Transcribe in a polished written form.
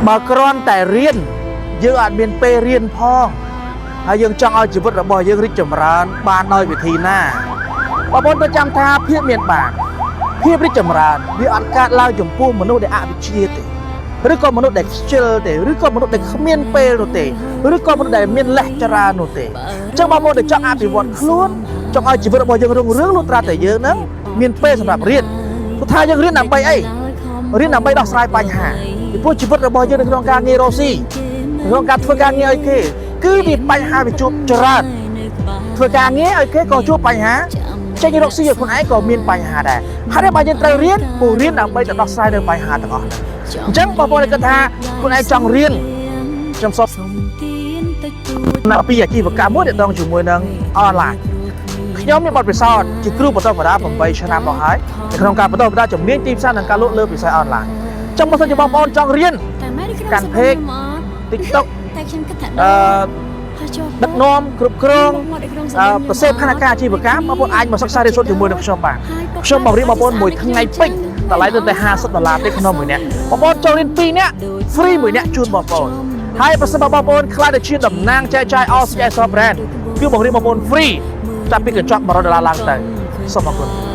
បើគ្រាន់តែរៀនយើងអាចមានពេលរៀនផងហើយយើងចង់ឲ្យជីវិតរបស់យើងរីកចម្រើនបានដោយវិធីណាបងប្អូនទៅចាំថាភាពមានបានភាពរីកចម្រើនវាអត់កើតឡើងចំពោះមនុស្សដែលអវិជ្ជាទេឬក៏មនុស្សដែលខ្ជិលទេឬក៏មនុស្សដែលគ្មានពេលនោះទេឬក៏មនុស្សដែលមានលេសចរានោះទេអញ្ចឹងបងប្អូនដែលចង់អភិវឌ្ឍខ្លួនចង់ឲ្យជីវិតរបស់យើងរុងរឿងលុះត្រាតែយើងនឹងមានពេលសម្រាប់រៀនព្រោះថាយើងរៀនដើម្បីអីរៀនដើម្បីដោះស្រាយបញ្ហាពីព្រោះជីវិតរបស់យើងនៅក្នុងការងាររកស៊ីក្នុងការធ្វើការងារឲ្យគេគឺមានបញ្ហាវាជួបច្រើនធ្វើការងារឲ្យគេក៏ជួបបញ្ហាចេញរកស៊ីឲ្យខ្លួនឯងក៏មានបញ្ហាដែរហើយបើយើងត្រូវរៀនព្រោះរៀនដើម្បីទៅដោះស្រាយនៅបញ្ហាទាំងអស់ហ្នឹងអញ្ចឹងបងប្អូនគិតថាខ្លួនឯងចង់រៀនខ្ញុំសូមនៅពីអាជីវកម្មមួយដែលដងជាមួយនឹងអនឡាញខ្ញុំមានបទពិសោធន៍ជាគ្រូបន្តបណ្ដា8ឆ្នាំមកហើយនៅក្នុងការបន្តបណ្ដាជំនាញទីផ្សារនិងការលក់លើវិស័យអនឡាញអញ្ចឹងបើសិនជាបងប្អូនចង់រៀនកាន់ page TikTok ដឹកនាំគ្រប់គ្រងប្រសិទ្ធផានការអាជីវកម្មបងប្អូនអាចមកសិក្សារៀនសូត្រជាមួយនឹងខ្ញុំបានខ្ញុំបង្រៀនបងប្អូនមួយថ្ងៃពេញតម្លៃទៅតែ$50ទេក្នុងមួយនាក់បងប្អូនចូលរៀន2នាក់ free មួយនាក់ជូនបងប្អូនហើយប្រសិនបើបងប្អូនខ្លាចទៅជាតំណាងចែកចាយ All CSR brand គឺបង្រៀនបងប្អូន free ចាប់ពីកញ្ចក់$100ឡើងទៅសូមអរគុណ